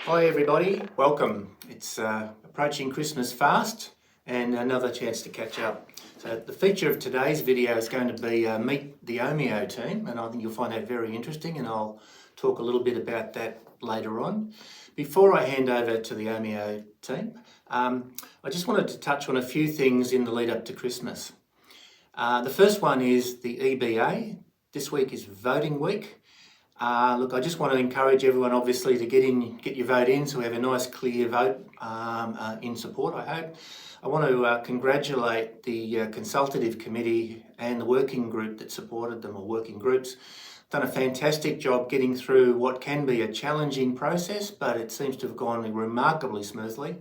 Hi everybody, welcome. It's approaching Christmas fast and another chance to catch up. So the feature of today's video is going to be meet the OMEO team, and I think you'll find that very interesting, and I'll talk a little bit about that later on. Before I hand over to the OMEO team, I just wanted to touch on a few things in the lead up to Christmas. The first one is the EBA. This week is voting week. Look, I just want to encourage everyone, obviously, to get your vote in, so we have a nice, clear vote in support, I hope. I want to congratulate the consultative committee and the working group that supported them, or working groups. Done a fantastic job getting through what can be a challenging process, but it seems to have gone remarkably smoothly.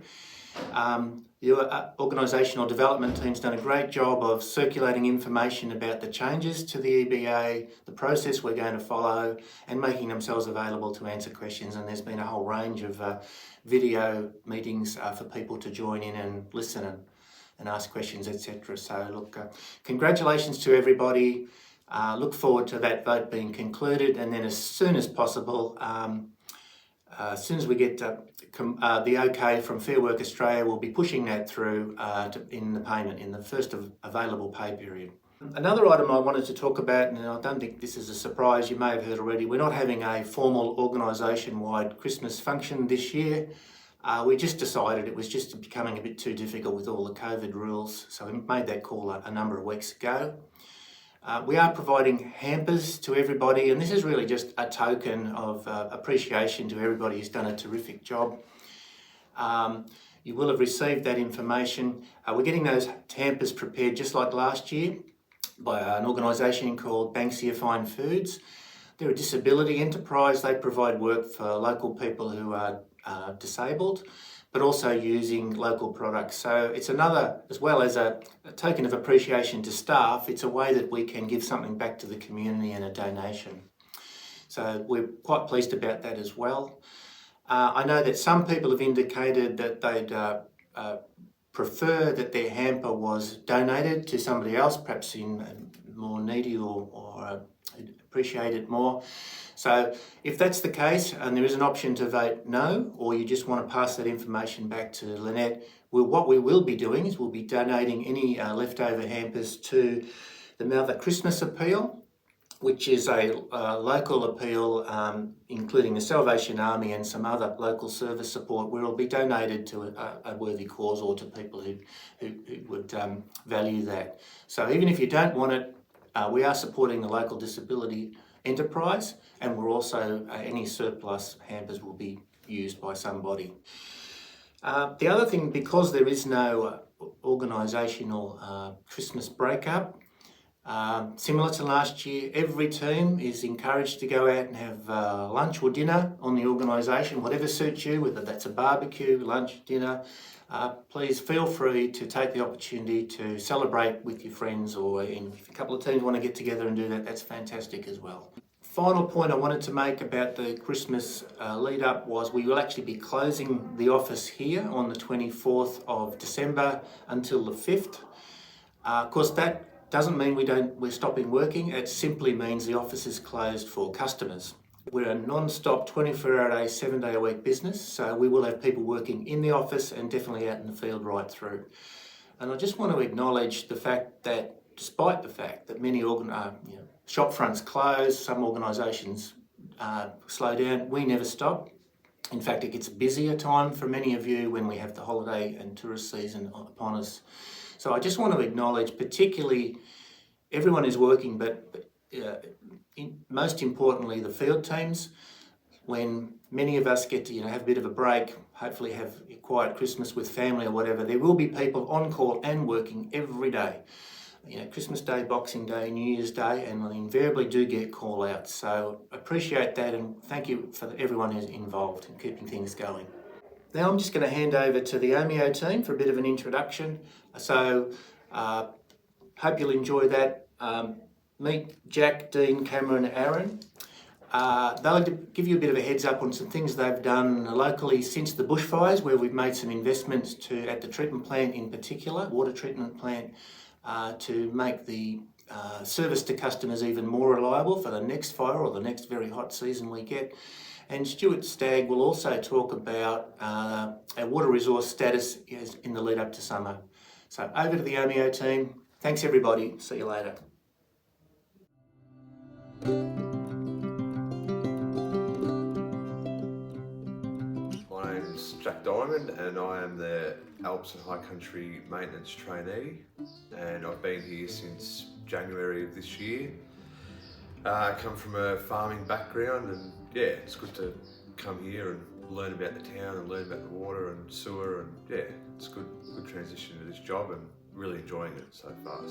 The organisational development team's done a great job of circulating information about the changes to the EBA, the process we're going to follow, and making themselves available to answer questions. And there's been a whole range of video meetings for people to join in and listen and ask questions, etc. So look, congratulations to everybody. Look forward to that vote being concluded, and then as soon as possible, as soon as we get the okay from Fair Work Australia, we'll be pushing that through in the payment in the first available pay period. Another item I wanted to talk about, and I don't think this is a surprise, you may have heard already, we're not having a formal organisation-wide Christmas function this year. We just decided it was just becoming a bit too difficult with all the COVID rules, so we made that call a number of weeks ago. We are providing hampers to everybody, and this is really just a token of appreciation to everybody who's done a terrific job. You will have received that information. We're getting those hampers prepared just like last year by an organisation called Banksia Fine Foods. They're a disability enterprise. They provide work for local people who are disabled, but also using local products. So it's another, as well as a token of appreciation to staff, it's a way that we can give something back to the community and a donation. So we're quite pleased about that as well. I know that some people have indicated that they'd prefer that their hamper was donated to somebody else, perhaps in more needy or appreciate it more. So if that's the case and there is an option to vote no, or you just want to pass that information back to Lynette, what we will be doing is we'll be donating any leftover hampers to the Mother Christmas Appeal, which is a local appeal including the Salvation Army and some other local service support, where it'll be donated to a worthy cause or to people who would value that. So even if you don't want it, we are supporting the local disability enterprise, and we're also, any surplus hampers will be used by somebody. The other thing, because there is no organisational Christmas breakup, similar to last year, every team is encouraged to go out and have lunch or dinner on the organisation, whatever suits you, whether that's a barbecue, lunch, dinner. Please feel free to take the opportunity to celebrate with your friends, or if a couple of teams want to get together and do that, that's fantastic as well. Final point I wanted to make about the Christmas lead up was we will actually be closing the office here on the 24th of December until the 5th. Of course, that doesn't mean we're stopping working. It simply means the office is closed for customers. We're a non-stop 24-hour-a-day, 7-day-a-week business, so we will have people working in the office and definitely out in the field right through. And I just want to acknowledge the fact that, despite the fact that many shop fronts close, some organisations slow down, we never stop. In fact, it gets a busier time for many of you when we have the holiday and tourist season upon us. So I just want to acknowledge, particularly everyone is working, but most importantly, the field teams. When many of us get to have a bit of a break, hopefully have a quiet Christmas with family or whatever, there will be people on call and working every day. Christmas Day, Boxing Day, New Year's Day, and we invariably do get call outs. So appreciate that, and thank you for everyone who's involved in keeping things going. Now I'm just going to hand over to the OMEO team for a bit of an introduction. So hope you'll enjoy that. Meet Jack, Dean, Cameron, Aaron. They'll give you a bit of a heads up on some things they've done locally since the bushfires, where we've made some investments at the treatment plant in particular, water treatment plant, to make the service to customers even more reliable for the next fire or the next very hot season we get. And Stuart Stagg will also talk about our water resource status in the lead up to summer. So over to the OMEO team. Thanks everybody. See you later. My name's Jack Diamond and I am the Alps and High Country Maintenance Trainee, and I've been here since January of this year. I come from a farming background, and yeah, it's good to come here and learn about the town and learn about the water and sewer, and yeah, it's a good transition to this job and really enjoying it so far.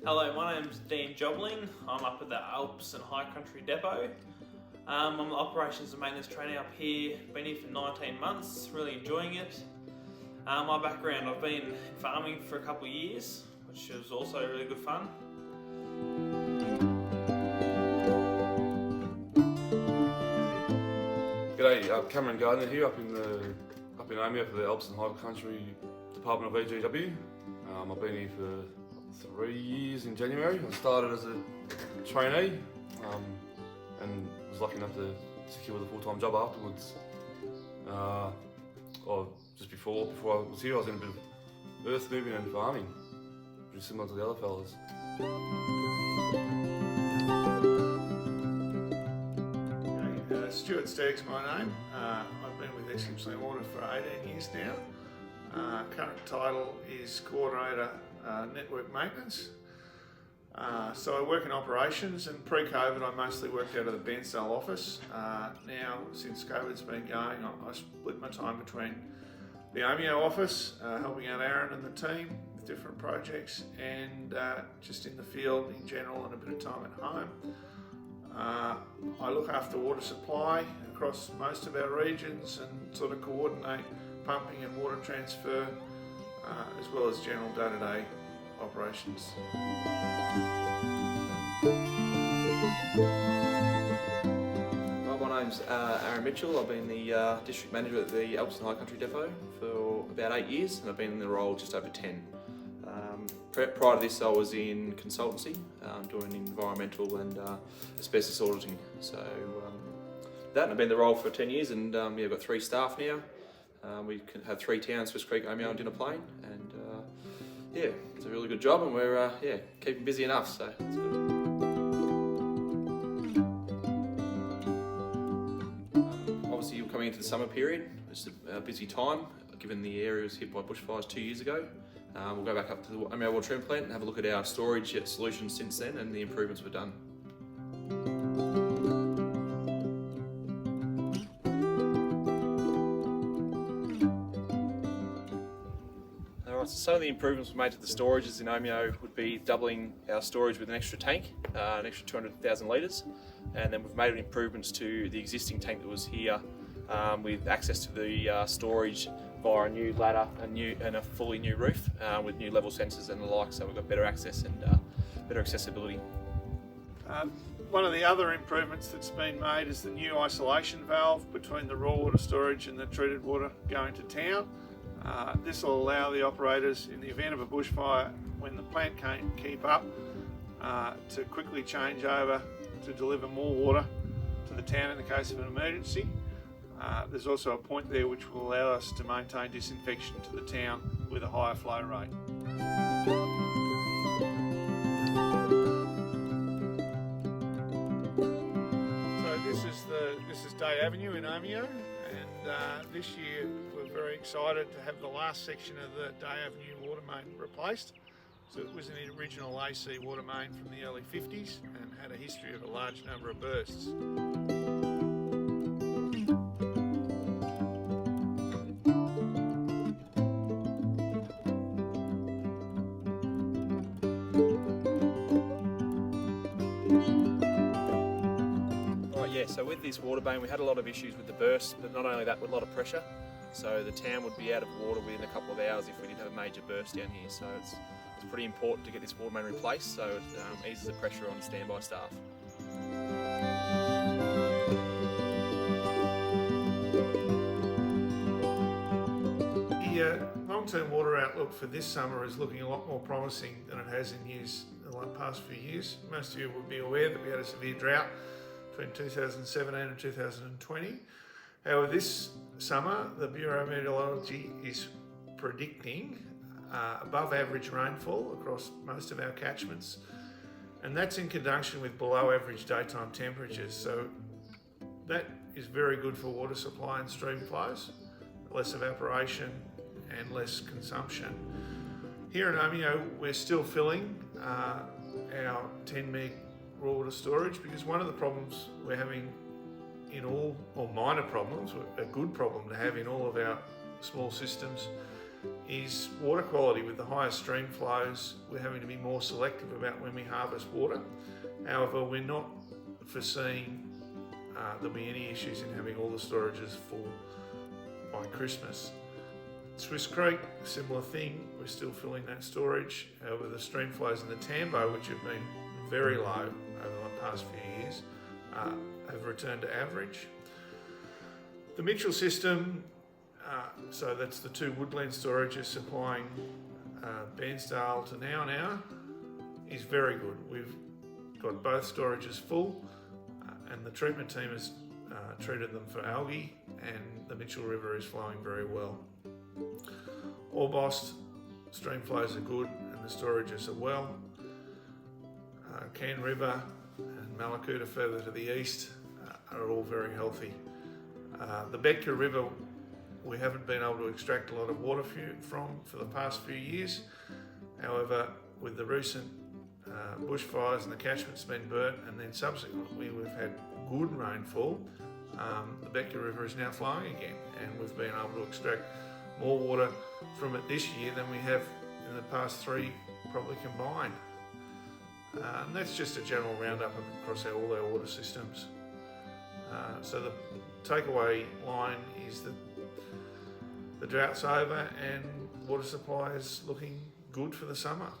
Hello, my name's Dean Jobling. I'm up at the Alps and High Country Depot. I'm the Operations and Maintenance Trainer up here. Been here for 19 months, really enjoying it. My background, I've been farming for a couple of years, which was also really good fun. G'day, Cameron Gardner here up in OMEO for the Alps and High Country Department of EGW. I've been here for 3 years in January. I started as a trainee and was lucky enough to secure the full-time job afterwards. Just before I was here, I was in a bit of earth moving and farming, pretty similar to the other fellas. Stuart Stagg's my name. I've been with Gippsland Water for 18 years now. Current title is Coordinator Network Maintenance. So I work in operations, and pre-COVID I mostly worked out of the Bairnsdale office. Now, since COVID's been going, I split my time between the OMEO office, helping out Aaron and the team with different projects, and just in the field in general and a bit of time at home. I look after water supply across most of our regions and sort of coordinate pumping and water transfer, as well as general day-to-day operations. My name's Aaron Mitchell. I've been the District Manager at the Alps and High Country Depot for about 8 years, and I've been in the role just over 10. Prior to this I was in consultancy, doing environmental and asbestos auditing. So I've been in the role for 10 years, and I've got 3 staff now. We can have 3 towns, Swiss Creek, OMEO and Dinner Plain, and yeah, it's a really good job, and we're keeping busy enough, so it's good. Obviously you're coming into the summer period. It's a busy time, given the area was hit by bushfires 2 years ago. We'll go back up to the OMEO Water Treatment Plant and have a look at our storage solutions since then and the improvements we've done. Alright, so some of the improvements we made to the storages in OMEO would be doubling our storage with an extra tank, an extra 200,000 litres, and then we've made improvements to the existing tank that was here with access to the storage via a new ladder and a fully new roof with new level sensors and the like, so we've got better access and better accessibility. One of the other improvements that's been made is the new isolation valve between the raw water storage and the treated water going to town. This will allow the operators, in the event of a bushfire, when the plant can't keep up, to quickly change over to deliver more water to the town in the case of an emergency. There's also a point there which will allow us to maintain disinfection to the town with a higher flow rate. So this is Day Avenue in OMEO, and this year we're very excited to have the last section of the Day Avenue water main replaced. So it was an original AC water main from the early 50s and had a history of a large number of bursts. So with this water main we had a lot of issues with the burst, but not only that, with a lot of pressure. So the town would be out of water within a couple of hours if we did have a major burst down here. So it's pretty important to get this water main replaced, so it eases the pressure on standby staff. The long-term water outlook for this summer is looking a lot more promising than it has in years the past few years. Most of you would be aware that we had a severe drought between 2017 and 2020. However, this summer, the Bureau of Meteorology is predicting above average rainfall across most of our catchments, and that's in conjunction with below average daytime temperatures. So that is very good for water supply and stream flows, less evaporation and less consumption. Here in Omeo, we're still filling our 10 meg raw water storage, because one of the problems we're having in all, or minor problems, a good problem to have in all of our small systems, is water quality. With the higher stream flows, we're having to be more selective about when we harvest water. However, we're not foreseeing there'll be any issues in having all the storages full by Christmas. Swiss Creek, similar thing, we're still filling that storage. However, the stream flows in the Tambo, which have been very low over the past few years, have returned to average. The Mitchell system, so that's the two woodland storages supplying Bairnsdale to now, is very good. We've got both storages full, and the treatment team has treated them for algae, and the Mitchell River is flowing very well. Orbost stream flows are good and the storages are well. Cairn River and Malakuta further to the east are all very healthy. The Betka River, we haven't been able to extract a lot of water from for the past few years. However, with the recent bushfires and the catchment's been burnt, and then subsequently we've had good rainfall, the Betka River is now flowing again, and we've been able to extract more water from it this year than we have in the past three probably combined. And that's just a general roundup across all our water systems. So the takeaway line is that the drought's over and water supply is looking good for the summer.